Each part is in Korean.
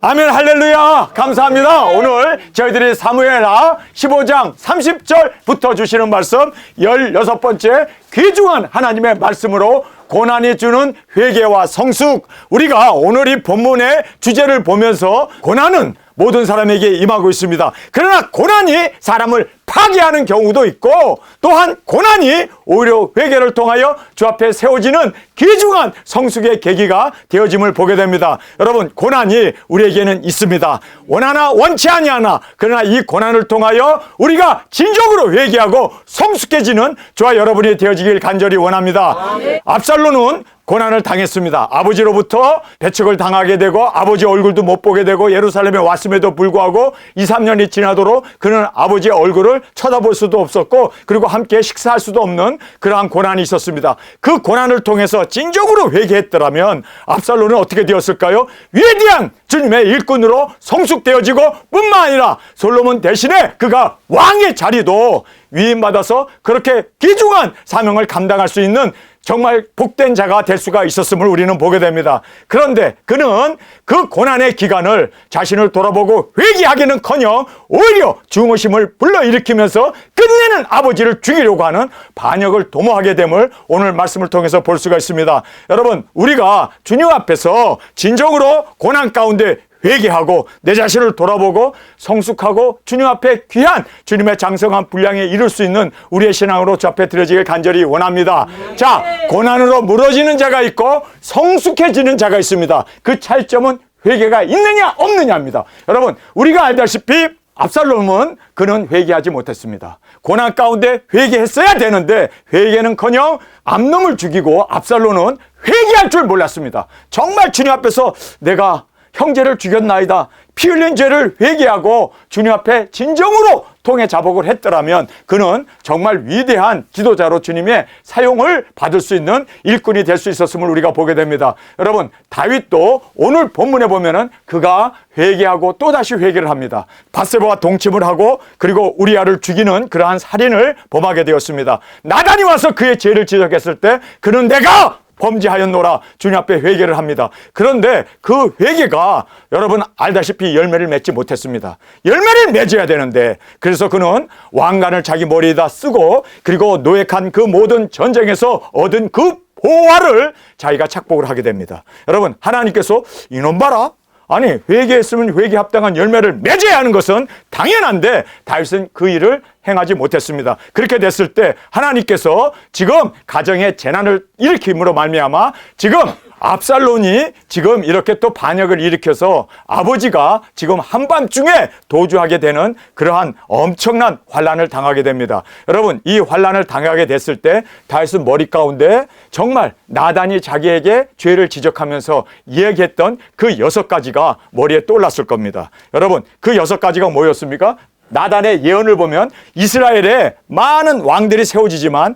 아멘, 할렐루야. 감사합니다. 오늘 저희들이 사무엘하 15장 30절부터 주시는 말씀 16번째 귀중한 하나님의 말씀으로 고난이 주는 회개와 성숙. 우리가 오늘 이 본문의 주제를 보면서 고난은 모든 사람에게 임하고 있습니다. 그러나 고난이 사람을 파괴하는 경우도 있고, 또한 고난이 오히려 회개를 통하여 주 앞에 세워지는 귀중한 성숙의 계기가 되어짐을 보게 됩니다. 여러분, 고난이 우리에게는 있습니다. 원하나 원치 아니하나, 그러나 이 고난을 통하여 우리가 진정으로 회개하고 성숙해지는 저와 여러분이 되어지길 간절히 원합니다. 압살롬은 고난을 당했습니다. 아버지로부터 배척을 당하게 되고 아버지 얼굴도 못 보게 되고 예루살렘에 왔음에도 불구하고 2, 3년이 지나도록 그는 아버지의 얼굴을 쳐다볼 수도 없었고, 그리고 함께 식사할 수도 없는 그러한 고난이 있었습니다. 그 고난을 통해서 진정으로 회개했더라면 압살롬은 어떻게 되었을까요? 위대한 주님의 일꾼으로 성숙되어지고, 뿐만 아니라 솔로몬 대신에 그가 왕의 자리도 위임받아서 그렇게 귀중한 사명을 감당할 수 있는 정말 복된 자가 될 수가 있었음을 우리는 보게 됩니다. 그런데 그는 그 고난의 기간을 자신을 돌아보고 회개하기는커녕 오히려 중후심을 불러일으키면서 끝내는 아버지를 죽이려고 하는 반역을 도모하게 됨을 오늘 말씀을 통해서 볼 수가 있습니다. 여러분, 우리가 주님 앞에서 진정으로 고난 가운데 회개하고 내 자신을 돌아보고 성숙하고 주님 앞에 귀한 주님의 장성한 분량에 이룰 수 있는 우리의 신앙으로 주 앞에 드려지길 간절히 원합니다. 자, 고난으로 무너지는 자가 있고 성숙해지는 자가 있습니다. 그 차이점은 회개가 있느냐 없느냐입니다. 여러분, 우리가 알다시피 압살롬은 그는 회개하지 못했습니다. 고난 가운데 회개했어야 되는데 회개는커녕 암놈을 죽이고 압살롬은 회개할 줄 몰랐습니다. 정말 주님 앞에서 내가 형제를 죽였나이다, 피 흘린 죄를 회개하고 주님 앞에 진정으로 통해 자복을 했더라면 그는 정말 위대한 지도자로 주님의 사용을 받을 수 있는 일꾼이 될 수 있었음을 우리가 보게 됩니다. 여러분, 다윗도 오늘 본문에 보면은 그가 회개하고 또다시 회개를 합니다. 밧세바와 동침을 하고 그리고 우리아를 죽이는 그러한 살인을 범하게 되었습니다. 나단이 와서 그의 죄를 지적했을 때 그는 내가 범죄하였노라 주님 앞에 회개를 합니다. 그런데 그 회개가 여러분 알다시피 열매를 맺지 못했습니다. 열매를 맺어야 되는데, 그래서 그는 왕관을 자기 머리에다 쓰고 그리고 노획한 그 모든 전쟁에서 얻은 그 보화를 자기가 착복을 하게 됩니다. 여러분, 하나님께서 이놈 봐라, 아니 회개했으면 회개 합당한 열매를 맺어야 하는 것은 당연한데 다윗은 그 일을 행하지 못했습니다. 그렇게 됐을 때 하나님께서 지금 가정에 재난을 일으킴으로 말미암아 지금 압살롬이 지금 이렇게 또 반역을 일으켜서 아버지가 지금 한밤중에 도주하게 되는 그러한 엄청난 환난을 당하게 됩니다. 여러분, 이 환난을 당하게 됐을 때 다윗은 머리 가운데 정말 나단이 자기에게 죄를 지적하면서 이야기했던 그 6가지가 머리에 떠올랐을 겁니다. 여러분, 그 6가지가 뭐였습니까? 나단의 예언을 보면 이스라엘에 많은 왕들이 세워지지만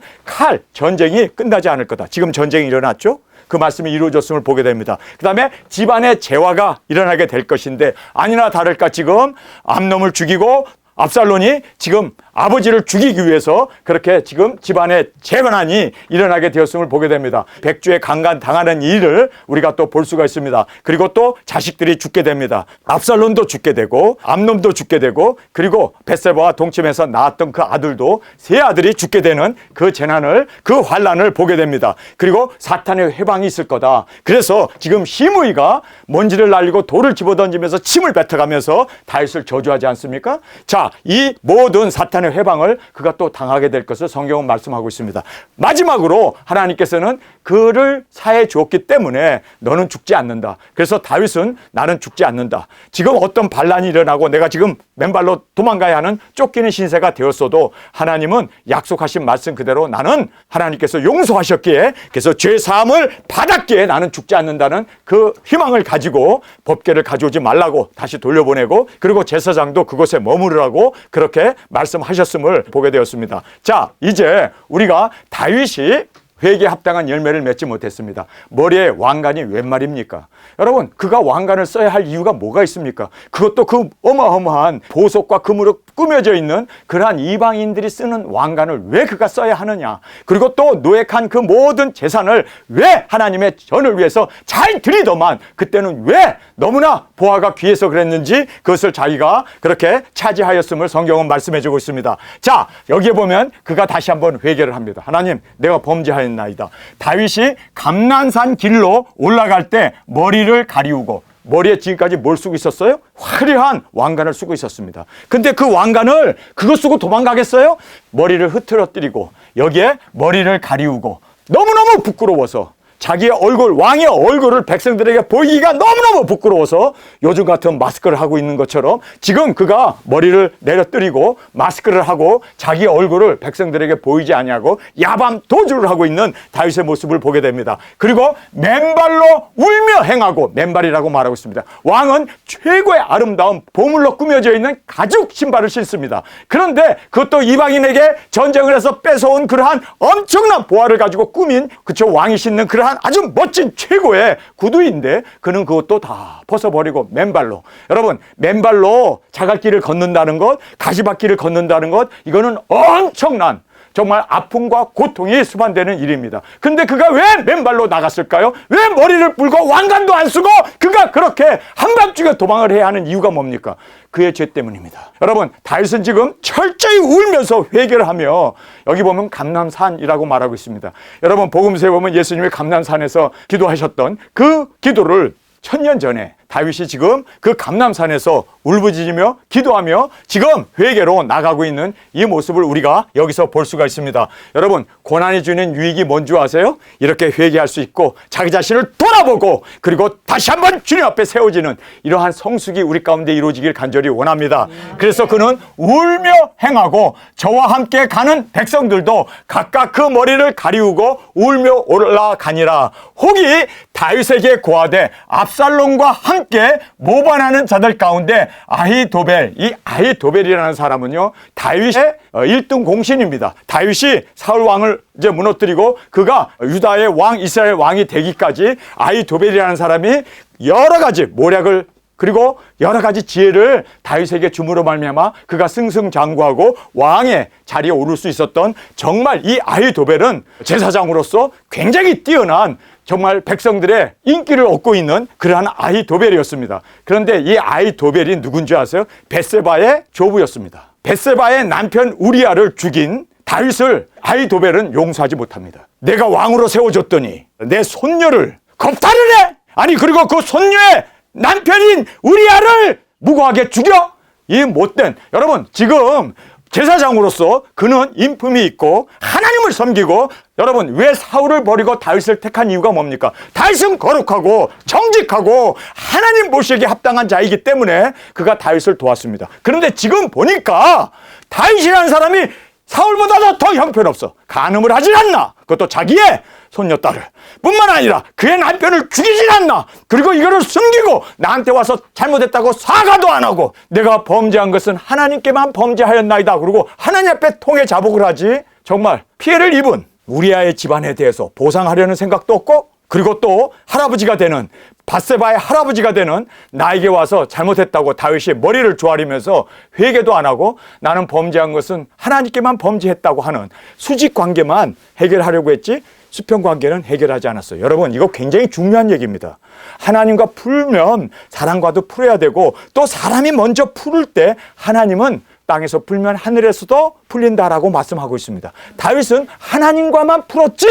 전쟁이 끝나지 않을 거다. 지금 전쟁이 일어났죠? 그 말씀이 이루어졌음을 보게 됩니다. 그 다음에 집안의 재화가 일어나게 될 것인데, 아니나 다를까 지금 암놈을 죽이고 압살롬이 지금 아버지를 죽이기 위해서 그렇게 지금 집안에 재난이 일어나게 되었음을 보게 됩니다. 백주에 강간 당하는 일을 우리가 또 볼 수가 있습니다. 그리고 또 자식들이 죽게 됩니다. 압살롬도 죽게 되고 암놈도 죽게 되고 그리고 밧세바와 동침해서 낳았던 그 아들도 3아들이 죽게 되는 그 재난을, 그 환난을 보게 됩니다. 그리고 사탄의 회방이 있을 거다. 그래서 지금 시므이가 먼지를 날리고 돌을 집어던지면서 침을 뱉어가면서 다윗을 저주하지 않습니까? 자, 이 모든 사탄의 회방을 그가 또 당하게 될 것을 성경은 말씀하고 있습니다. 마지막으로 하나님께서는 그를 사해 주었기 때문에 너는 죽지 않는다. 그래서 다윗은 나는 죽지 않는다. 지금 어떤 반란이 일어나고 내가 지금 맨발로 도망가야 하는 쫓기는 신세가 되었어도 하나님은 약속하신 말씀 그대로 나는 하나님께서 용서하셨기에, 그래서 죄 사함을 받았기에 나는 죽지 않는다는 그 희망을 가지고 법궤를 가져오지 말라고 다시 돌려보내고, 그리고 제사장도 그곳에 머무르라고 그렇게 말씀하셨음을 보게 되었습니다. 자, 이제 우리가 다윗이 회개에 합당한 열매를 맺지 못했습니다. 머리에 왕관이 웬 말입니까? 여러분, 그가 왕관을 써야 할 이유가 뭐가 있습니까? 그것도 그 어마어마한 보석과 금으로 꾸며져 있는 그러한 이방인들이 쓰는 왕관을 왜 그가 써야 하느냐? 그리고 또 노획한 그 모든 재산을 왜 하나님의 전을 위해서 잘 드리더만 그때는 왜 너무나 보아가 귀해서 그랬는지 그것을 자기가 그렇게 차지하였음을 성경은 말씀해주고 있습니다. 자, 여기에 보면 그가 다시 한번 회개를 합니다. 하나님, 내가 범죄하였나이다. 다윗이 감난산 길로 올라갈 때 머리를 가리우고, 머리에 지금까지 뭘 쓰고 있었어요? 화려한 왕관을 쓰고 있었습니다. 근데 그 왕관을 그거 쓰고 도망가겠어요? 머리를 흐트러뜨리고 여기에 머리를 가리우고 너무너무 부끄러워서 자기의 얼굴, 왕의 얼굴을 백성들에게 보이기가 너무너무 부끄러워서 요즘 같은 마스크를 하고 있는 것처럼 지금 그가 머리를 내려뜨리고 마스크를 하고 자기의 얼굴을 백성들에게 보이지 아니하고 야밤 도주를 하고 있는 다윗의 모습을 보게 됩니다. 그리고 맨발로 울며 행하고, 맨발이라고 말하고 있습니다. 왕은 최고의 아름다운 보물로 꾸며져 있는 가죽 신발을 신습니다. 그런데 그것도 이방인에게 전쟁을 해서 뺏어온 그러한 엄청난 보화를 가지고 꾸민, 그쵸, 왕이 신는 그러한 아주 멋진 최고의 구두인데 그는 그것도 다 벗어버리고 맨발로, 여러분, 맨발로 자갈길을 걷는다는 것, 가시밭길을 걷는다는 것, 이거는 엄청난 정말 아픔과 고통이 수반되는 일입니다. 근데 그가 왜 맨발로 나갔을까요? 왜 머리를 뿔고 왕관도 안 쓰고 그가 그렇게 한밤중에 도망을 해야 하는 이유가 뭡니까? 그의 죄 때문입니다. 여러분, 다윗은 지금 철저히 울면서 회개를 하며, 여기 보면 감람산이라고 말하고 있습니다. 여러분, 복음서에 보면 예수님이 감람산에서 기도하셨던 그 기도를 1000년 전에 다윗이 지금 그 감람산에서 울부짖으며 기도하며 지금 회개로 나가고 있는 이 모습을 우리가 여기서 볼 수가 있습니다. 여러분, 고난이 주는 유익이 뭔지 아세요? 이렇게 회개할 수 있고 자기 자신을 돌아보고 그리고 다시 한번 주님 앞에 세워지는 이러한 성숙이 우리 가운데 이루어지길 간절히 원합니다. 그래서 그는 울며 행하고 저와 함께 가는 백성들도 각각 그 머리를 가리우고 울며 올라가니라. 혹이 다윗에게 고하되 압살롬과 함께 모반하는 자들 가운데 아히도벨, 이 아히도벨이라는 사람은요, 다윗의 1등 공신입니다. 다윗이 사울 왕을 이제 무너뜨리고 그가 유다의 왕, 이스라엘 왕이 되기까지 아히도벨이라는 사람이 여러 가지 모략을 그리고 여러 가지 지혜를 다윗에게 줌으로 말미암아 그가 승승장구하고 왕의 자리에 오를 수 있었던, 정말 이 아히도벨은 제사장으로서 굉장히 뛰어난, 정말 백성들의 인기를 얻고 있는 그러한 아히도벨이었습니다. 그런데 이 아히도벨이 누군지 아세요? 벳세바의 조부였습니다. 벳세바의 남편 우리아를 죽인 다윗을 아히도벨은 용서하지 못합니다. 내가 왕으로 세워줬더니 내 손녀를 겁탈을 해! 아니, 그리고 그 손녀의 남편인 우리아를 무고하게 죽여? 이 못된, 여러분, 지금 제사장으로서 그는 인품이 있고 하나님을 섬기고, 여러분, 왜 사울을 버리고 다윗을 택한 이유가 뭡니까? 다윗은 거룩하고 정직하고 하나님 보시기에 합당한 자이기 때문에 그가 다윗을 도왔습니다. 그런데 지금 보니까 다윗이라는 사람이 사울보다도 더 형편없어. 간음을 하질 않나. 그것도 자기의 손녀딸을 뿐만 아니라 그의 남편을 죽이질 않나. 그리고 이거를 숨기고 나한테 와서 잘못했다고 사과도 안 하고, 내가 범죄한 것은 하나님께만 범죄하였나이다. 그리고 하나님 앞에 통해 자복을 하지. 정말 피해를 입은 우리아의 집안에 대해서 보상하려는 생각도 없고, 그리고 또 할아버지가 되는, 밧세바의 할아버지가 되는 나에게 와서 잘못했다고 다윗이 머리를 조아리면서 회개도 안 하고 나는 범죄한 것은 하나님께만 범죄했다고 하는 수직 관계만 해결하려고 했지 수평 관계는 해결하지 않았어요. 여러분, 이거 굉장히 중요한 얘기입니다. 하나님과 풀면 사람과도 풀어야 되고, 또 사람이 먼저 풀을 때 하나님은 땅에서 풀면 하늘에서도 풀린다라고 말씀하고 있습니다. 다윗은 하나님과만 풀었지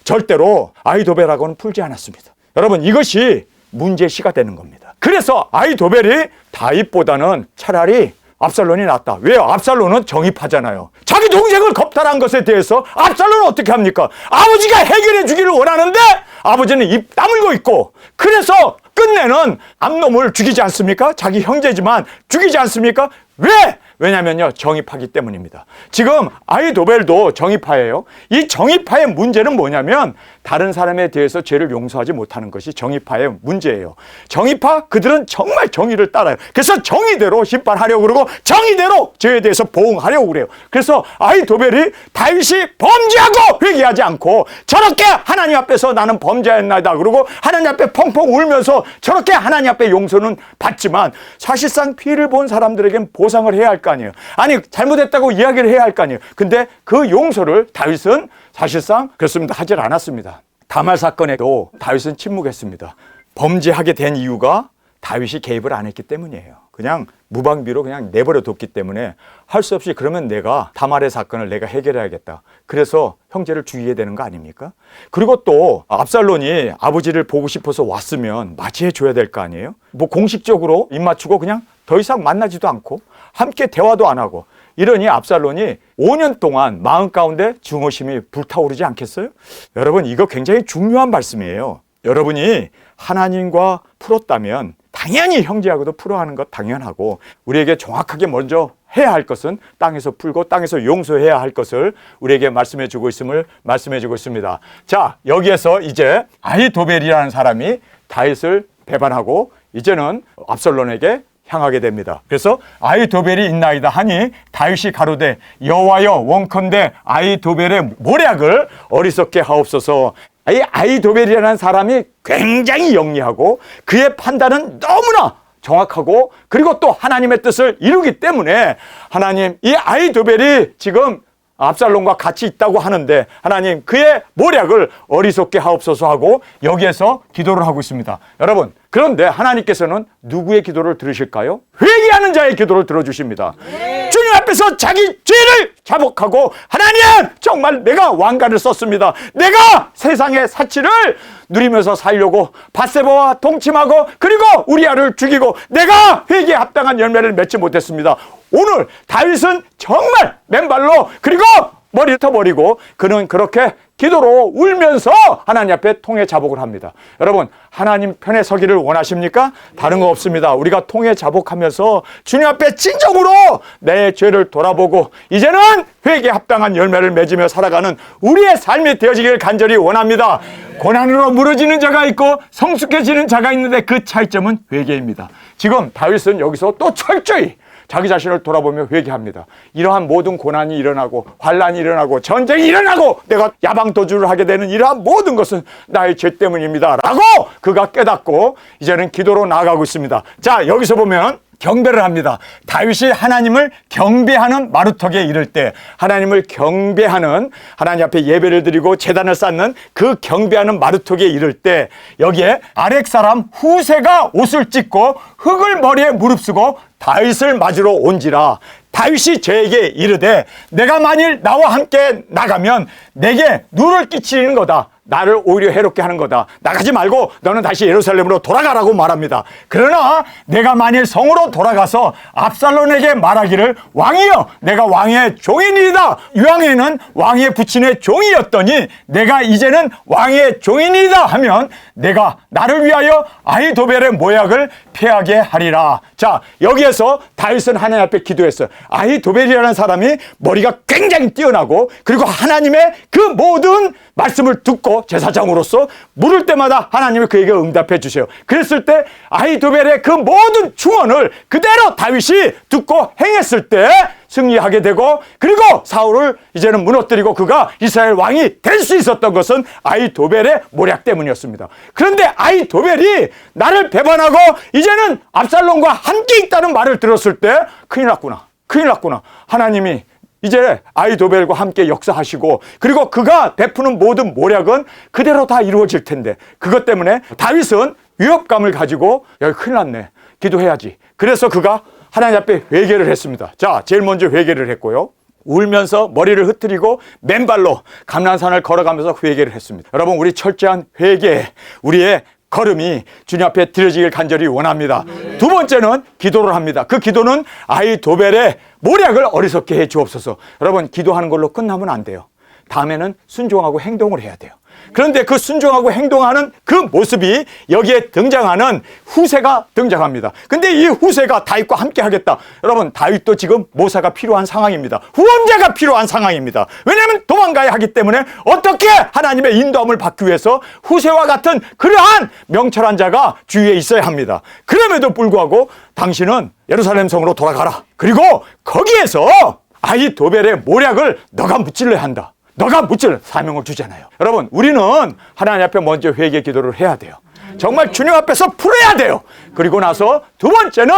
절대로 아히도벨하고는 풀지 않았습니다. 여러분, 이것이 문제시가 되는 겁니다. 그래서 아히도벨이 다윗보다는 차라리 압살롬이 낫다. 왜요? 압살롬은 정의파잖아요. 자기 동생을 겁탈한 것에 대해서 압살롬은 어떻게 합니까? 아버지가 해결해 주기를 원하는데 아버지는 입 다물고 있고, 그래서 끝내는 암놈을 죽이지 않습니까? 자기 형제지만 죽이지 않습니까? 왜? 왜냐면요, 정의파기 때문입니다. 지금 아히도벨도 정의파예요. 이 정의파의 문제는 뭐냐면 다른 사람에 대해서 죄를 용서하지 못하는 것이 정의파의 문제예요. 정의파 그들은 정말 정의를 따라요. 그래서 정의대로 심판하려고 그러고 정의대로 죄에 대해서 보응하려고 그래요. 그래서 아히도벨이 다윗이 범죄하고 회개하지 않고 저렇게 하나님 앞에서 나는 범죄했나이다 그러고 하나님 앞에 펑펑 울면서 저렇게 하나님 앞에 용서는 받지만 사실상 피해를 본 사람들에겐 보상을 해야 할 거 아니에요. 아니 잘못했다고 이야기를 해야 할 거 아니에요. 근데 그 용서를 다윗은 사실상 그렇습니다. 하질 않았습니다. 다말 사건에도 다윗은 침묵했습니다. 범죄하게 된 이유가 다윗이 개입을 안 했기 때문이에요. 그냥 무방비로 그냥 내버려 뒀기 때문에 할 수 없이 그러면 내가 다말의 사건을 내가 해결해야겠다. 그래서 형제를 죽이게 되는 거 아닙니까? 그리고 또 압살론이 아버지를 보고 싶어서 왔으면 맞이해 줘야 될 거 아니에요? 뭐 공식적으로 입 맞추고 그냥 더 이상 만나지도 않고 함께 대화도 안 하고 이러니 압살론이 5년 동안 마음 가운데 증오심이 불타오르지 않겠어요? 여러분 이거 굉장히 중요한 말씀이에요. 여러분이 하나님과 풀었다면 당연히 형제하고도 풀어하는 것 당연하고 우리에게 정확하게 먼저 해야 할 것은 땅에서 풀고 땅에서 용서해야 할 것을 우리에게 말씀해 주고 있음을 말씀해 주고 있습니다. 자, 여기에서 이제 아히도벨이라는 사람이 다윗을 배반하고 이제는 압살론에게 향하게 됩니다. 그래서 아히도벨이 있나이다 하니 다윗이 가로되 여호와여 원컨대 아히도벨의 모략을 어리석게 하옵소서. 이 아히도벨이라는 사람이 굉장히 영리하고 그의 판단은 너무나 정확하고 그리고 또 하나님의 뜻을 이루기 때문에 하나님 이 아히도벨이 지금 압살롬과 같이 있다고 하는데 하나님 그의 모략을 어리석게 하옵소서 하고 여기에서 기도를 하고 있습니다. 여러분 그런데 하나님께서는 누구의 기도를 들으실까요? 회개하는 자의 기도를 들어주십니다. 주님 앞에서 자기 죄를 자복하고 하나님 정말 내가 왕관을 썼습니다. 내가 세상의 사치를 누리면서 살려고 밧세바와 동침하고 그리고 우리아를 죽이고 내가 회개에 합당한 열매를 맺지 못했습니다. 오늘 다윗은 정말 맨발로 그리고 머리를 터버리고 그는 그렇게 기도로 울면서 하나님 앞에 통회 자복을 합니다. 여러분 하나님 편에 서기를 원하십니까? 다른 거 없습니다. 우리가 통회 자복하면서 주님 앞에 진정으로 내 죄를 돌아보고 이제는 회개에 합당한 열매를 맺으며 살아가는 우리의 삶이 되어지기를 간절히 원합니다. 고난으로 무너지는 자가 있고 성숙해지는 자가 있는데 그 차이점은 회개입니다. 지금 다윗은 여기서 또 철저히 자기 자신을 돌아보며 회개합니다. 이러한 모든 고난이 일어나고 환란이 일어나고 전쟁이 일어나고 내가 야방도주를 하게 되는 이러한 모든 것은 나의 죄 때문입니다 라고 그가 깨닫고 이제는 기도로 나아가고 있습니다. 자 여기서 보면 경배를 합니다. 다윗이 하나님을 경배하는 마루턱에 이를 때 하나님을 경배하는 하나님 앞에 예배를 드리고 제단을 쌓는 그 경배하는 마루턱에 이를 때 여기에 아렉 사람 후세가 옷을 찢고 흙을 머리에 무릅쓰고 다윗을 맞으러 온지라 다윗이 저에게 이르되 내가 만일 나와 함께 나가면 내게 누를 끼치는 거다. 나를 오히려 해롭게 하는 거다. 나가지 말고 너는 다시 예루살렘으로 돌아가라고 말합니다. 그러나 내가 만일 성으로 돌아가서 압살론에게 말하기를 왕이여 내가 왕의 종이니이다. 이왕에는 왕의 부친의 종이었더니 내가 이제는 왕의 종이니이다 하면 내가 나를 위하여 아히도벨의 모략을 패하게 하리라. 자 여기에서 다윗은 하나님 앞에 기도했어요. 아히도벨이라는 사람이 머리가 굉장히 뛰어나고 그리고 하나님의 그 모든 말씀을 듣고 제사장으로서 물을 때마다 하나님이 그에게 응답해 주세요. 그랬을 때 아히도벨의 그 모든 충언을 그대로 다윗이 듣고 행했을 때 승리하게 되고 그리고 사울을 이제는 무너뜨리고 그가 이스라엘 왕이 될 수 있었던 것은 아히도벨의 모략 때문이었습니다. 그런데 아히도벨이 나를 배반하고 이제는 압살롬과 함께 있다는 말을 들었을 때 큰일 났구나. 큰일 났구나. 하나님이 이제 아히도벨과 함께 역사하시고 그리고 그가 베푸는 모든 모략은 그대로 다 이루어질 텐데 그것 때문에 다윗은 위협감을 가지고 여기 큰일 났네. 기도해야지. 그래서 그가 하나님 앞에 회개를 했습니다. 자, 제일 먼저 회개를 했고요. 울면서 머리를 흐트리고 맨발로 감난산을 걸어가면서 회개를 했습니다. 여러분 우리 철저한 회개 우리의 걸음이 주님 앞에 드려지길 간절히 원합니다. 두 번째는 기도를 합니다. 그 기도는 아히도벨의 모략을 어리석게 해 주옵소서. 여러분 기도하는 걸로 끝나면 안 돼요. 다음에는 순종하고 행동을 해야 돼요. 그런데 그 순종하고 행동하는 그 모습이 여기에 등장하는 후세가 등장합니다. 근데 이 후세가 다윗과 함께 하겠다. 여러분, 다윗도 지금 모사가 필요한 상황입니다. 후원자가 필요한 상황입니다. 왜냐하면 도망가야 하기 때문에 어떻게 하나님의 인도함을 받기 위해서 후세와 같은 그러한 명철한 자가 주위에 있어야 합니다. 그럼에도 불구하고 당신은 예루살렘 성으로 돌아가라. 그리고 거기에서 아히도벨의 모략을 너가 무찔러야 한다. 너가 무찔러 사명을 주잖아요. 여러분, 우리는 하나님 앞에 먼저 회개 기도를 해야 돼요. 정말 주님 앞에서 풀어야 돼요. 그리고 나서 두 번째는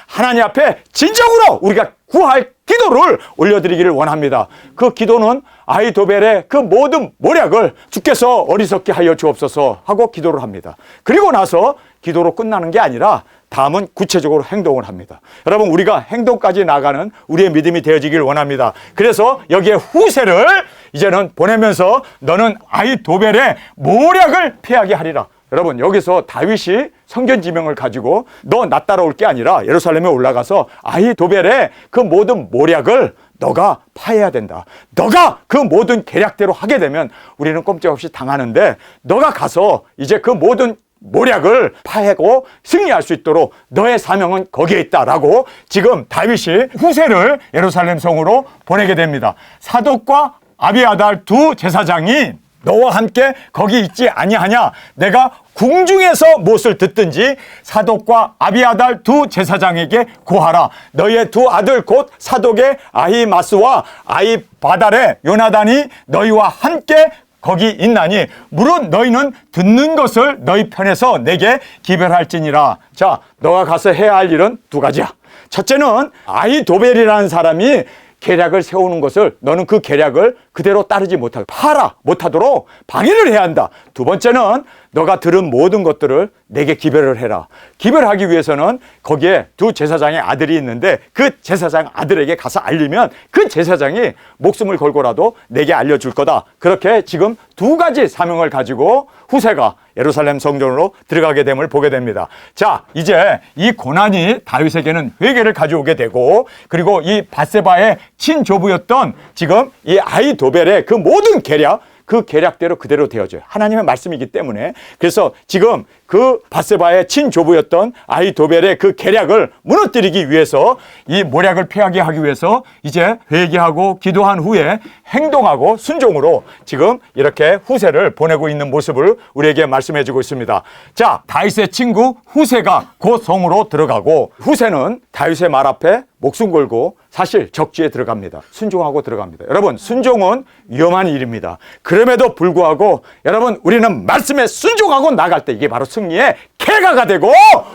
하나님 앞에 진정으로 우리가 구할 기도를 올려드리기를 원합니다. 그 기도는 아히도벨의 그 모든 모략을 주께서 어리석게 하여 주옵소서 하고 기도를 합니다. 그리고 나서 기도로 끝나는 게 아니라 다음은 구체적으로 행동을 합니다. 여러분, 우리가 행동까지 나가는 우리의 믿음이 되어지길 원합니다. 그래서 여기에 후세를 이제는 보내면서 너는 아히도벨의 모략을 피하게 하리라. 여러분, 여기서 다윗이 성견 지명을 가지고 너 나 따라올 게 아니라 예루살렘에 올라가서 아히도벨의 그 모든 모략을 너가 파해야 된다. 너가 그 모든 계략대로 하게 되면 우리는 꼼짝없이 당하는데 너가 가서 이제 그 모든 모략을 파해고 승리할 수 있도록 너의 사명은 거기에 있다라고 지금 다윗이 후세를 예루살렘 성으로 보내게 됩니다. 사독과 아비아달 두 제사장이 너와 함께 거기 있지 아니하냐? 내가 궁중에서 무엇을 듣든지 사독과 아비아달 두 제사장에게 고하라. 너희의 두 아들 곧 사독의 아히마스와 아히바달의 요나단이 너희와 함께 거기 있나니 물론 너희는 듣는 것을 너희 편에서 내게 기별할지니라. 자, 너가 가서 해야 할 일은 두 가지야. 첫째는 아히도벨이라는 사람이 계략을 세우는 것을 너는 그 계략을 그대로 따르지 못하도록 방해를 해야 한다. 두 번째는 너가 들은 모든 것들을 내게 기별을 해라. 기별하기 위해서는 거기에 두 제사장의 아들이 있는데 그 제사장 아들에게 가서 알리면 그 제사장이 목숨을 걸고라도 내게 알려줄 거다. 그렇게 지금 두 가지 사명을 가지고 후세가 예루살렘 성전으로 들어가게 됨을 보게 됩니다. 자, 이제 이 고난이 다윗에게는 회개를 가져오게 되고 그리고 이 밧세바의 친조부였던 지금 이 아히도벨의 그 모든 계략, 그 계략대로 그대로 되어져요. 하나님의 말씀이기 때문에. 그래서 지금 그 밧세바의 친조부였던 아히도벨의 그 계략을 무너뜨리기 위해서 이 모략을 피하게 하기 위해서 이제 회개하고 기도한 후에 행동하고 순종으로 지금 이렇게 후세를 보내고 있는 모습을 우리에게 말씀해 주고 있습니다. 자, 다윗의 친구 후세가 곧 성으로 들어가고 후세는 다윗의 말 앞에 목숨 걸고 사실 적지에 들어갑니다. 순종하고 들어갑니다. 여러분, 순종은 위험한 일입니다. 그럼에도 불구하고 여러분, 우리는 말씀에 순종하고 나갈 때 이게 바로 승리의 쾌가가 되고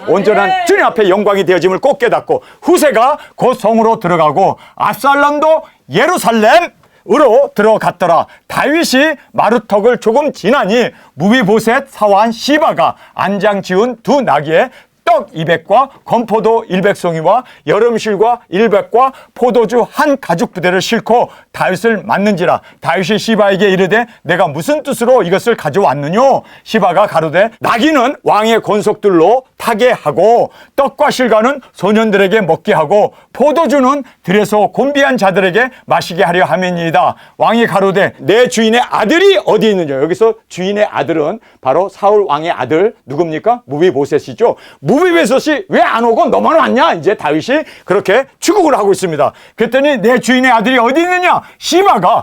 온전한 주님 앞에 영광이 되어짐을 꼭 깨닫고 후세가 곧 성으로 들어가고 압살롬도 예루살렘으로 들어갔더라. 다윗이 마루턱을 조금 지나니 무비보셋 사환 시바가 안장 지은 두 나귀에 떡 200과 건포도 100송이와 여름실과 100과 포도주 한 가죽 부대를 싣고 다윗을 맞는지라. 다윗이 시바에게 이르되 내가 무슨 뜻으로 이것을 가져왔느냐? 시바가 가로되 나귀는 왕의 권속들로 타게 하고 떡과 실과는 소년들에게 먹게 하고 포도주는 들에서 곤비한 자들에게 마시게 하려 함이니이다. 왕이 가로되 내 주인의 아들이 어디 있느냐? 여기서 주인의 아들은 바로 사울 왕의 아들 누굽니까? 무비보셋이죠. 무비보셋이 왜 안 오고 너만 왔냐? 이제 다윗이 그렇게 추궁을 하고 있습니다. 그랬더니 내 주인의 아들이 어디 있느냐?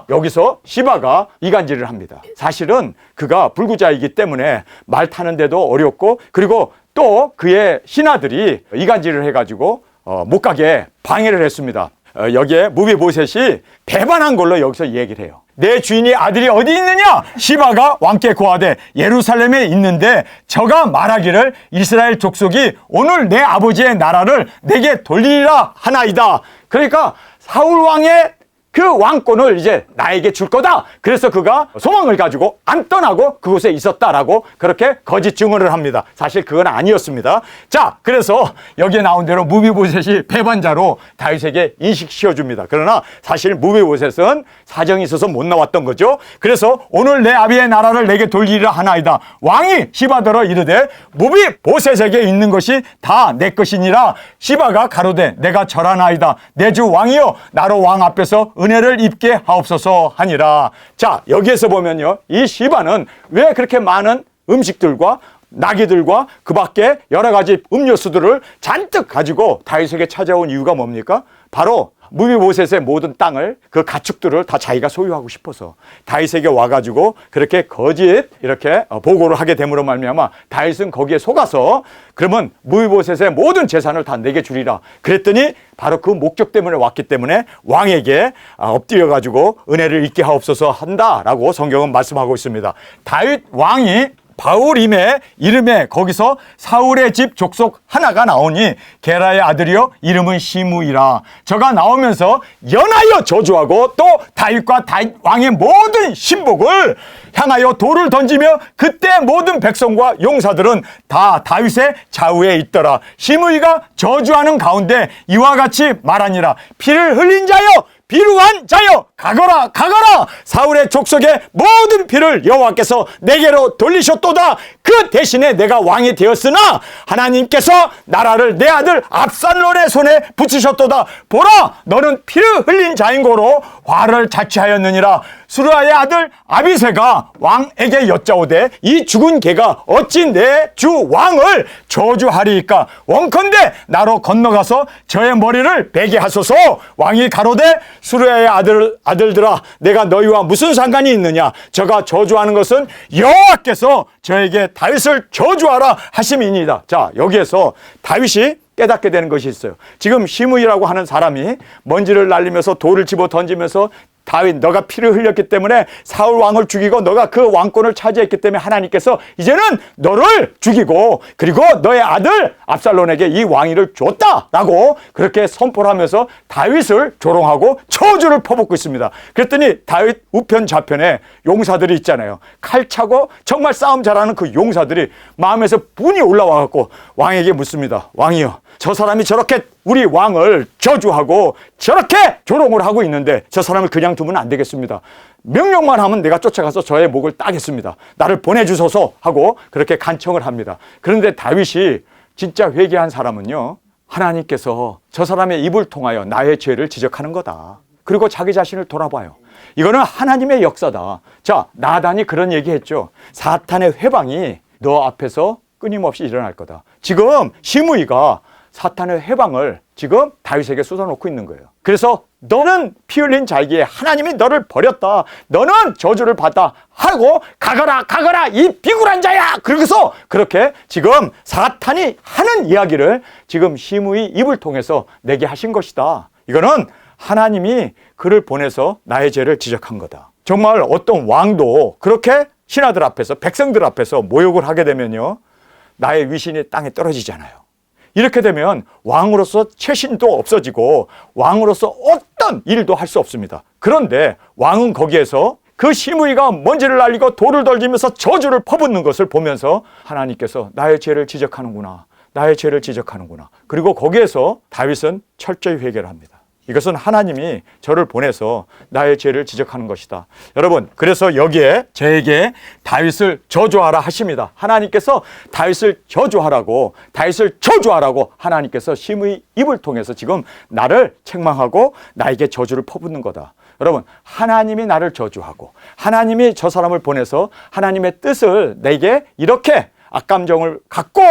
여기서 시바가 이간질을 합니다. 사실은 그가 불구자이기 때문에 말 타는데도 어렵고 그리고 또 그의 신하들이 이간질을 해가지고 못 가게 방해를 했습니다. 여기에 무비보셋이 배반한 걸로 여기서 얘기를 해요. 내 주인이 아들이 어디 있느냐? 시바가 왕께 고하되 예루살렘에 있는데 저가 말하기를 이스라엘 족속이 오늘 내 아버지의 나라를 내게 돌리리라 하나이다. 그러니까 사울 왕의 그 왕권을 이제 나에게 줄 거다. 그래서 그가 소망을 가지고 안 떠나고 그곳에 있었다라고 그렇게 거짓 증언을 합니다. 사실 그건 아니었습니다. 자, 그래서 여기에 나온 대로 무비보셋이 배반자로 다윗에게 인식시켜줍니다. 그러나 사실 무비보셋은 사정이 있어서 못 나왔던 거죠. 그래서 오늘 내 아비의 나라를 내게 돌리리라 하나이다. 왕이 시바더러 이르되 무비보셋에게 있는 것이 다 내 것이니라. 시바가 가로되 내가 절하나이다. 내 주 왕이여 나로 왕 앞에서 은혜를 입게 하옵소서 하니라. 자, 여기에서 보면요, 이 시바는 왜 그렇게 많은 음식들과 나귀들과 그 밖에 여러 가지 음료수들을 잔뜩 가지고 다윗에게 찾아온 이유가 뭡니까? 바로 무비보셋의 모든 땅을, 그 가축들을 다 자기가 소유하고 싶어서 다윗에게 와가지고 그렇게 거짓 이렇게 보고를 하게 됨으로 말미암아 다윗은 거기에 속아서 그러면 무비보셋의 모든 재산을 다 내게 주리라 그랬더니 바로 그 목적 때문에 왔기 때문에 왕에게 엎드려가지고 은혜를 입게 하옵소서 한다라고 성경은 말씀하고 있습니다. 다윗 왕이 바울임의 이름에 거기서 사울의 집 족속 하나가 나오니 게라의 아들이요 이름은 시므이라. 저가 나오면서 연하여 저주하고 또 다윗과 다윗 왕의 모든 신복을 향하여 돌을 던지며 그때 모든 백성과 용사들은 다 다윗의 좌우에 있더라. 시므이가 저주하는 가운데 이와 같이 말하니라. 피를 흘린 자여 비루한 자여 가거라 가거라. 사울의 족속의 모든 피를 여호와께서 내게로 돌리셨도다. 그 대신에 내가 왕이 되었으나 하나님께서 나라를 내 아들 압살롬의 손에 붙이셨도다. 보라 너는 피를 흘린 자인고로 화를 자취하였느니라. 수르아의 아들 아비새가 왕에게 여짜오되 이 죽은 개가 어찌 내 주 왕을 저주하리이까. 원컨대 나로 건너가서 저의 머리를 베게 하소서. 왕이 가로되 수르아의 아들들아 내가 너희와 무슨 상관이 있느냐. 저가 저주하는 것은 여호와께서 저에게 다윗을 저주하라 하심이니이다. 자, 여기에서 다윗이 깨닫게 되는 것이 있어요. 지금 시므이라고 하는 사람이 먼지를 날리면서 돌을 집어 던지면서 다윗 너가 피를 흘렸기 때문에 사울 왕을 죽이고 너가 그 왕권을 차지했기 때문에 하나님께서 이제는 너를 죽이고 그리고 너의 아들 압살롬에게 이 왕위를 줬다라고 그렇게 선포를 하면서 다윗을 조롱하고 저주를 퍼붓고 있습니다. 그랬더니 다윗 우편 좌편에 용사들이 있잖아요. 칼 차고 정말 싸움 잘하는 그 용사들이 마음에서 분이 올라와 갖고 왕에게 묻습니다. 왕이여 저 사람이 저렇게 우리 왕을 저주하고 저렇게 조롱을 하고 있는데 저 사람을 그냥 두면 안 되겠습니다. 명령만 하면 내가 쫓아가서 저의 목을 따겠습니다. 나를 보내주소서 하고 그렇게 간청을 합니다. 그런데 다윗이 진짜 회개한 사람은요, 하나님께서 저 사람의 입을 통하여 나의 죄를 지적하는 거다. 그리고 자기 자신을 돌아봐요. 이거는 하나님의 역사다. 자, 나단이 그런 얘기했죠. 사탄의 회방이 너 앞에서 끊임없이 일어날 거다. 지금 시므이가 사탄의 해방을 지금 다윗에게 쏟아놓고 있는 거예요. 그래서 너는 피 흘린 자에게 하나님이 너를 버렸다. 너는 저주를 받다 하고 가거라 가거라 이 비굴한 자야. 그래서 그렇게 지금 사탄이 하는 이야기를 지금 시므이 입을 통해서 내게 하신 것이다. 이거는 하나님이 그를 보내서 나의 죄를 지적한 거다. 정말 어떤 왕도 그렇게 신하들 앞에서 백성들 앞에서 모욕을 하게 되면요, 나의 위신이 땅에 떨어지잖아요. 이렇게 되면 왕으로서 최신도 없어지고 왕으로서 어떤 일도 할 수 없습니다. 그런데 왕은 거기에서 그 시므이가 먼지를 날리고 돌을 던지면서 저주를 퍼붓는 것을 보면서 하나님께서 나의 죄를 지적하는구나. 나의 죄를 지적하는구나. 그리고 거기에서 다윗은 철저히 회개를 합니다. 이것은 하나님이 저를 보내서 나의 죄를 지적하는 것이다. 여러분, 그래서 여기에 저에게 다윗을 저주하라 하십니다. 하나님께서 다윗을 저주하라고, 다윗을 저주하라고 하나님께서 시므이 입을 통해서 지금 나를 책망하고 나에게 저주를 퍼붓는 거다. 여러분, 하나님이 나를 저주하고 하나님이 저 사람을 보내서 하나님의 뜻을 내게 이렇게 악감정을 갖고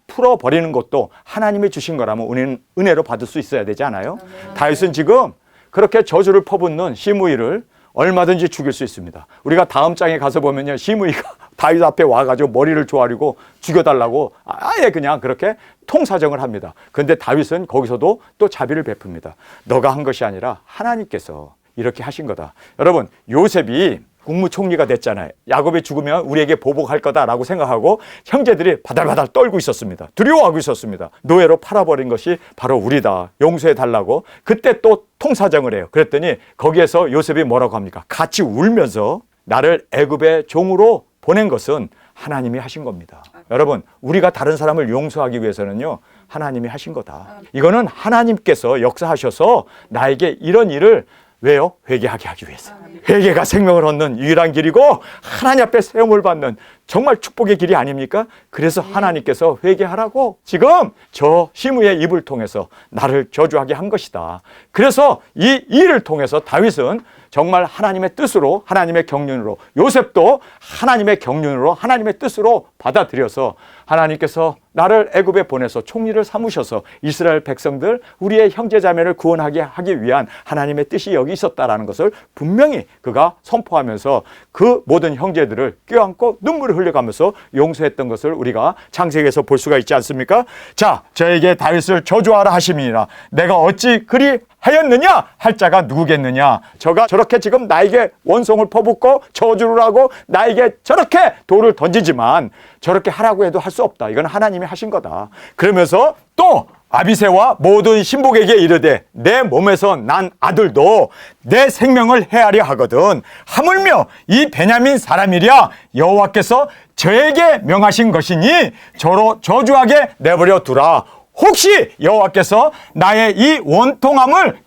풀어버리는 것도 하나님이 주신 거라면 우리는 은혜로 받을 수 있어야 되지 않아요? 다윗은 지금 그렇게 저주를 퍼붓는 시므이를 얼마든지 죽일 수 있습니다. 우리가 다음 장에 가서 보면요, 시므이가 다윗 앞에 와가지고 머리를 조아리고 죽여달라고 아예 그냥 그렇게 통사정을 합니다. 그런데 다윗은 거기서도 또 자비를 베풉니다. 너가 한 것이 아니라 하나님께서 이렇게 하신 거다. 여러분, 요셉이 국무총리가 됐잖아요. 야곱이 죽으면 우리에게 보복할 거다라고 생각하고 형제들이 바달바달 떨고 있었습니다. 두려워하고 있었습니다. 노예로 팔아버린 것이 바로 우리다. 용서해달라고. 그때 또 통사정을 해요. 그랬더니 거기에서 요셉이 뭐라고 합니까? 같이 울면서 나를 애굽의 종으로 보낸 것은 하나님이 하신 겁니다. 여러분, 우리가 다른 사람을 용서하기 위해서는요, 하나님이 하신 거다. 이거는 하나님께서 역사하셔서 나에게 이런 일을 왜요? 회개하게 하기 위해서. 회개가 생명을 얻는 유일한 길이고 하나님 앞에 세움을 받는 정말 축복의 길이 아닙니까? 그래서 하나님께서 회개하라고 지금 저 시므의 입을 통해서 나를 저주하게 한 것이다. 그래서 이 일을 통해서 다윗은 정말 하나님의 뜻으로, 하나님의 경륜으로, 요셉도 하나님의 경륜으로, 하나님의 뜻으로 받아들여서 하나님께서 나를 애굽에 보내서 총리를 삼으셔서 이스라엘 백성들, 우리의 형제자매를 구원하게 하기 위한 하나님의 뜻이 여기 있었다라는 것을 분명히 그가 선포하면서 그 모든 형제들을 껴안고 눈물을 흘려가면서 용서했던 것을 우리가 창세기에서 볼 수가 있지 않습니까? 자, 저에게 다윗을 저주하라 하심이니라. 내가 어찌 그리 하였느냐 할 자가 누구겠느냐. 저가 저렇게 지금 나에게 원송을 퍼붓고 저주를 하고 나에게 저렇게 돌을 던지지만 저렇게 하라고 해도 할 수 없다. 이건 하나님이 하신 거다. 그러면서 또 아비새와 모든 신복에게 이르되 내 몸에서 난 아들도 내 생명을 해하려 하거든 하물며 이 베냐민 사람이랴 여호와께서 저에게 명하신 것이니 저로 저주하게 내버려 두라. 혹시 여호와께서 나의 이 원통함을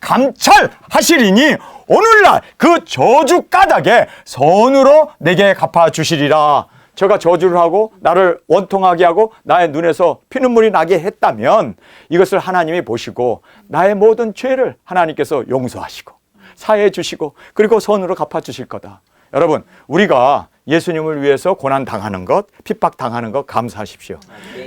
감찰하시리니 오늘날 그 저주 까닭에 선으로 내게 갚아주시리라. 저가 저주를 하고 나를 원통하게 하고 나의 눈에서 피눈물이 나게 했다면 이것을 하나님이 보시고 나의 모든 죄를 하나님께서 용서하시고 사해해 주시고 그리고 선으로 갚아주실 거다. 여러분, 우리가 예수님을 위해서 고난당하는 것, 핍박당하는 것 감사하십시오.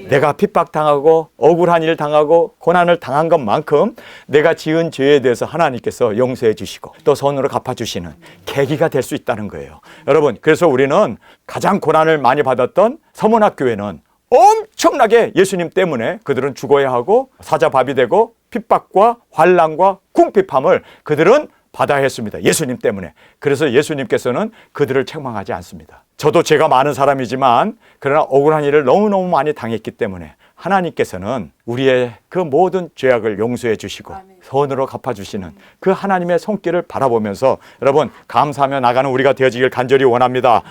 내가 핍박당하고 억울한 일 당하고 고난을 당한 것만큼 내가 지은 죄에 대해서 하나님께서 용서해 주시고 또 선으로 갚아주시는 계기가 될 수 있다는 거예요. 여러분, 그래서 우리는 가장 고난을 많이 받았던 서문학교회는 엄청나게 예수님 때문에 그들은 죽어야 하고 사자밥이 되고 핍박과 환난과 궁핍함을 그들은 받아야 했습니다. 예수님 때문에. 그래서 예수님께서는 그들을 책망하지 않습니다. 저도 죄가 많은 사람이지만 그러나 억울한 일을 너무너무 많이 당했기 때문에 하나님께서는 우리의 그 모든 죄악을 용서해 주시고 선으로 갚아주시는 그 하나님의 손길을 바라보면서 여러분 감사하며 나가는 우리가 되어지길 간절히 원합니다.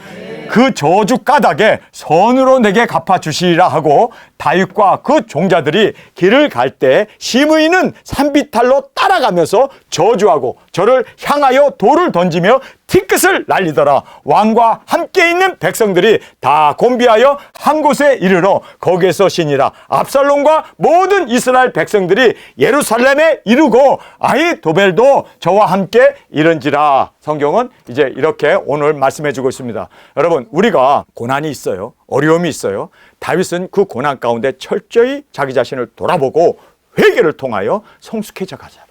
그 저주 까닭에 선으로 내게 갚아주시리라 하고 다윗과 그 종자들이 길을 갈 때 시므이는 산비탈로 따라가면서 저주하고 저를 향하여 돌을 던지며 티끝을 날리더라. 왕과 함께 있는 백성들이 다 곤비하여 한 곳에 이르러 거기에서 쉬니라. 압살롬과 모든 이스라엘 백성들이 예루살렘에 이르고 아히도벨도 저와 함께 이른지라. 성경은 이제 이렇게 오늘 말씀해 주고 있습니다. 여러분, 우리가 고난이 있어요. 어려움이 있어요. 다윗은 그 고난 가운데 철저히 자기 자신을 돌아보고 회개를 통하여 성숙해져 가잖아.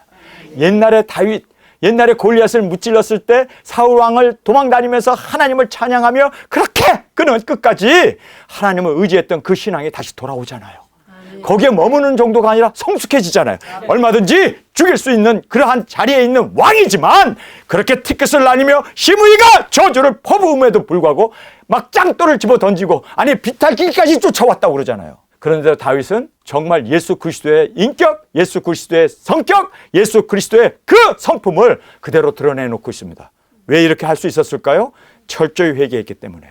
옛날에 다윗, 옛날에 골리앗을 무찔렀을 때 사울 왕을 도망다니면서 하나님을 찬양하며 그렇게 그는 끝까지 하나님을 의지했던 그 신앙이 다시 돌아오잖아요. 거기에 머무는 정도가 아니라 성숙해지잖아요. 얼마든지 죽일 수 있는 그러한 자리에 있는 왕이지만 그렇게 티켓을 나뉘며 시므이가 저주를 퍼부음에도 불구하고 막 짱돌을 집어 던지고 아니 비탈길까지 쫓아왔다고 그러잖아요. 그런데 다윗은 정말 예수 그리스도의 인격, 예수 그리스도의 성격, 예수 그리스도의 그 성품을 그대로 드러내놓고 있습니다. 왜 이렇게 할 수 있었을까요? 철저히 회개했기 때문에.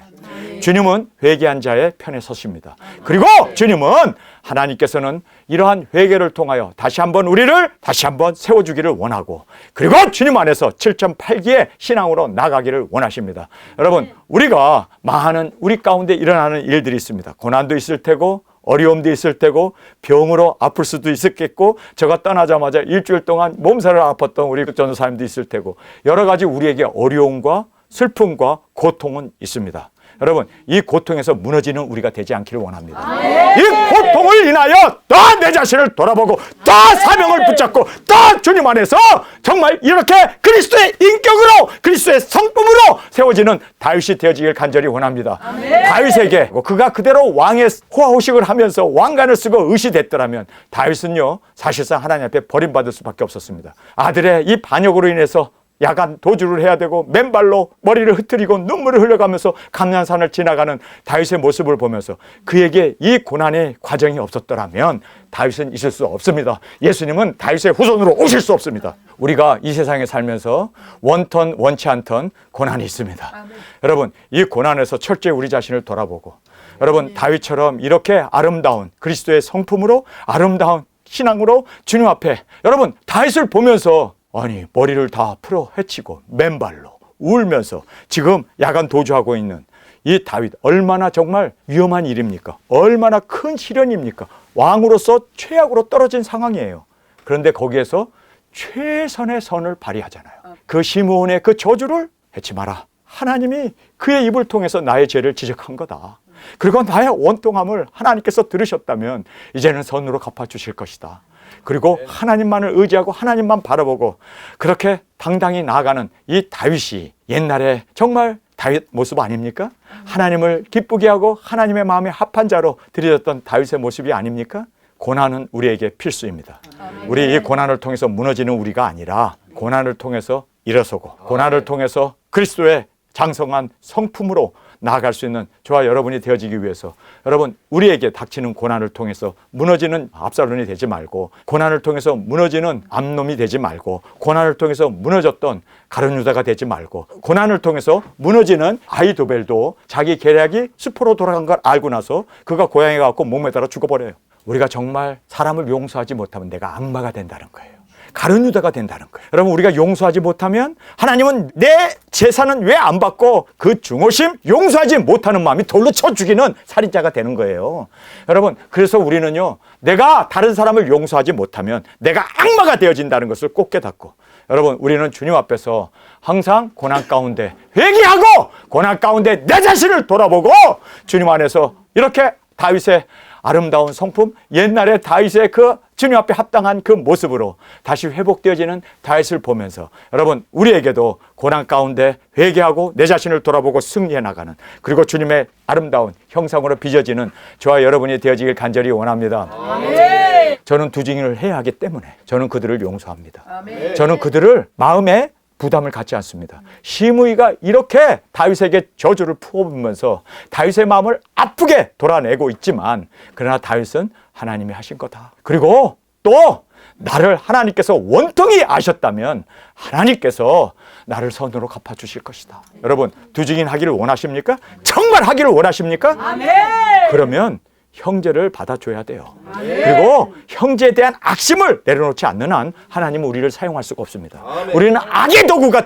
주님은 회개한 자의 편에 서십니다. 그리고 주님은 하나님께서는 이러한 회개를 통하여 다시 한번 우리를 다시 한번 세워주기를 원하고 그리고 주님 안에서 7.8기의 신앙으로 나가기를 원하십니다. 여러분, 우리가 많은 우리 가운데 일어나는 일들이 있습니다. 고난도 있을 테고 어려움도 있을 테고 병으로 아플 수도 있었겠고 저가 떠나자마자 일주일 동안 몸살을 아팠던 우리 전도사님도 있을 테고 여러 가지 우리에게 어려움과 슬픔과 고통은 있습니다. 여러분, 이 고통에서 무너지는 우리가 되지 않기를 원합니다. 이 고통을 인하여 또 내 자신을 돌아보고 또 사명을 붙잡고 또 주님 안에서 정말 이렇게 그리스도의 인격으로 그리스도의 성품으로 세워지는 다윗이 되어지길 간절히 원합니다. 다윗에게 그가 그대로 왕의 호화호식을 하면서 왕관을 쓰고 의시됐더라면 다윗은요 사실상 하나님 앞에 버림받을 수밖에 없었습니다. 아들의 이 반역으로 인해서 야간 도주를 해야 되고 맨발로 머리를 흐트리고 눈물을 흘려가면서 감난산을 지나가는 다윗의 모습을 보면서 그에게 이 고난의 과정이 없었더라면 다윗은 있을 수 없습니다. 예수님은 다윗의 후손으로 오실 수 없습니다. 우리가 이 세상에 살면서 원턴 원치 않던 고난이 있습니다. 여러분, 이 고난에서 철저히 우리 자신을 돌아보고 여러분 다윗처럼 이렇게 아름다운 그리스도의 성품으로 아름다운 신앙으로 주님 앞에 여러분 다윗을 보면서 아니 머리를 다 풀어 헤치고 맨발로 울면서 지금 야간 도주하고 있는 이 다윗 얼마나 정말 위험한 일입니까? 얼마나 큰 시련입니까? 왕으로서 최악으로 떨어진 상황이에요. 그런데 거기에서 최선의 선을 발휘하잖아요. 그 시므온의 그 저주를 해치 마라. 하나님이 그의 입을 통해서 나의 죄를 지적한 거다. 그리고 나의 원통함을 하나님께서 들으셨다면 이제는 선으로 갚아주실 것이다. 그리고 하나님만을 의지하고 하나님만 바라보고 그렇게 당당히 나아가는 이 다윗이 옛날에 정말 다윗 모습 아닙니까? 하나님을 기쁘게 하고 하나님의 마음에 합한 자로 드려졌던 다윗의 모습이 아닙니까? 고난은 우리에게 필수입니다. 우리 이 고난을 통해서 무너지는 우리가 아니라 고난을 통해서 일어서고 고난을 통해서 그리스도의 장성한 성품으로 나아갈 수 있는 저와 여러분이 되어지기 위해서 여러분 우리에게 닥치는 고난을 통해서 무너지는 압살론이 되지 말고 고난을 통해서 무너지는 암놈이 되지 말고 고난을 통해서 무너졌던 가룟유다가 되지 말고 고난을 통해서 무너지는 아히도벨도 자기 계략이 수포로 돌아간 걸 알고 나서 그가 고향에 가서 몸에 따라 죽어버려요. 우리가 정말 사람을 용서하지 못하면 내가 악마가 된다는 거예요. 가룟유다가 된다는 거예요. 여러분 우리가 용서하지 못하면 하나님은 내 제사는 왜 안 받고 그 중호심 용서하지 못하는 마음이 돌로 쳐 죽이는 살인자가 되는 거예요. 여러분 그래서 우리는요 내가 다른 사람을 용서하지 못하면 내가 악마가 되어진다는 것을 꼭 깨닫고 여러분 우리는 주님 앞에서 항상 고난 가운데 회개하고 고난 가운데 내 자신을 돌아보고 주님 안에서 이렇게 다윗의 아름다운 성품, 옛날에 다윗의 그 주님 앞에 합당한 그 모습으로 다시 회복되어지는 다윗을 보면서 여러분 우리에게도 고난 가운데 회개하고 내 자신을 돌아보고 승리해 나가는 그리고 주님의 아름다운 형상으로 빚어지는 저와 여러분이 되어지길 간절히 원합니다. 아멘. 저는 두 증인을 해야 하기 때문에 저는 그들을 용서합니다. 아멘. 저는 그들을 마음에 부담을 갖지 않습니다. 시므이가 이렇게 다윗에게 저주를 풀어보면서 다윗의 마음을 아프게 돌아내고 있지만 그러나 다윗은 하나님이 하신 거다. 그리고 또 나를 하나님께서 원통히 아셨다면 하나님께서 나를 선으로 갚아주실 것이다. 여러분 두 증인 하기를 원하십니까? 정말 하기를 원하십니까? 아멘. 그러면 형제를 받아줘야 돼요. 아멘. 그리고 형제에 대한 악심을 내려놓지 않는 한 하나님은 우리를 사용할 수가 없습니다. 아멘. 우리는 악의 도구가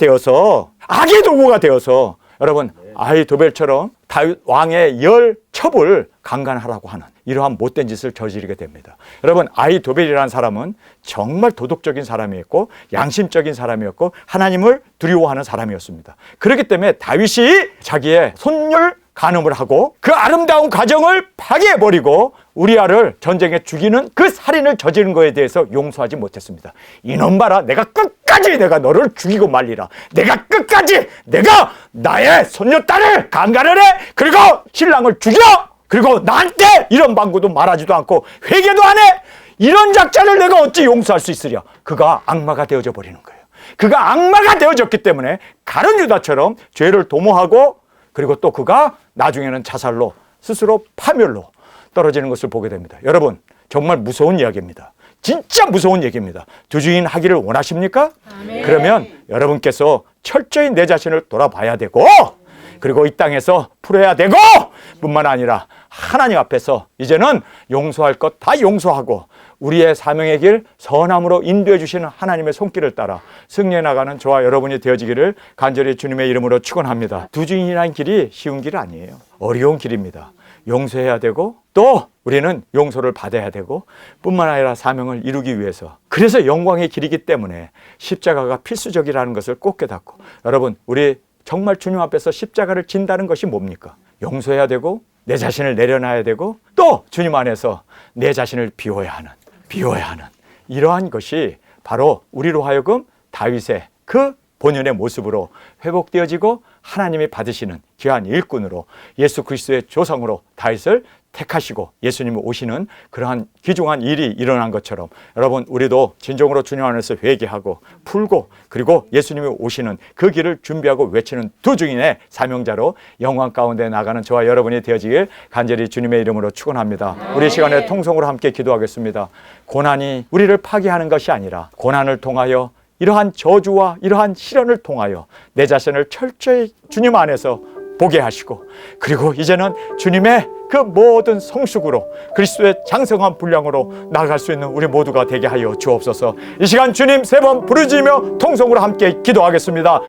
되어서 여러분 아히도벨처럼 다윗 왕의 열 첩을 강간하라고 하는 이러한 못된 짓을 저지르게 됩니다. 여러분 아히도벨이라는 사람은 정말 도덕적인 사람이었고 양심적인 사람이었고 하나님을 두려워하는 사람이었습니다. 그렇기 때문에 다윗이 자기의 손녀를 간음을 하고 그 아름다운 가정을 파괴해버리고 우리아를 전쟁에 죽이는 그 살인을 저지른 것에 대해서 용서하지 못했습니다. 이놈 봐라, 내가 끝까지 내가 너를 죽이고 말리라. 내가 끝까지 내가 나의 손녀딸을 강간을 해. 그리고 신랑을 죽여. 그리고 나한테 이런 방구도 말하지도 않고 회개도 안 해. 이런 작자를 내가 어찌 용서할 수 있으랴. 그가 악마가 되어져 버리는 거예요. 그가 악마가 되어졌기 때문에 가룟유다처럼 죄를 도모하고 그리고 또 그가 나중에는 자살로 스스로 파멸로 떨어지는 것을 보게 됩니다. 여러분 정말 무서운 이야기입니다. 진짜 무서운 얘기입니다. 두 증인 하기를 원하십니까? 아멘. 그러면 여러분께서 철저히 내 자신을 돌아봐야 되고 그리고 이 땅에서 풀어야 되고 뿐만 아니라 하나님 앞에서 이제는 용서할 것 다 용서하고 우리의 사명의 길 선함으로 인도해 주시는 하나님의 손길을 따라 승리해 나가는 저와 여러분이 되어지기를 간절히 주님의 이름으로 축원합니다. 두 증인이라는 길이 쉬운 길 아니에요. 어려운 길입니다. 용서해야 되고 또 우리는 용서를 받아야 되고 뿐만 아니라 사명을 이루기 위해서 그래서 영광의 길이기 때문에 십자가가 필수적이라는 것을 꼭 깨닫고 여러분 우리 정말 주님 앞에서 십자가를 진다는 것이 뭡니까? 용서해야 되고 내 자신을 내려놔야 되고 또 주님 안에서 내 자신을 비워야 하는 이러한 것이 바로 우리로 하여금 다윗의 그 본연의 모습으로 회복되어지고 하나님이 받으시는 귀한 일꾼으로 예수 그리스도의 조상으로 다윗을 택하시고 예수님이 오시는 그러한 귀중한 일이 일어난 것처럼 여러분 우리도 진정으로 주님 안에서 회개하고 풀고 그리고 예수님이 오시는 그 길을 준비하고 외치는 두 증인의 사명자로 영광 가운데 나가는 저와 여러분이 되어지길 간절히 주님의 이름으로 축원합니다. 우리 시간에 통성으로 함께 기도하겠습니다. 고난이 우리를 파괴하는 것이 아니라 고난을 통하여 이러한 저주와 이러한 시련을 통하여 내 자신을 철저히 주님 안에서 보게 하시고 그리고 이제는 주님의 그 모든 성숙으로 그리스도의 장성한 분량으로 나아갈 수 있는 우리 모두가 되게 하여 주옵소서. 이 시간 주님 세 번 부르짖으며 통성으로 함께 기도하겠습니다.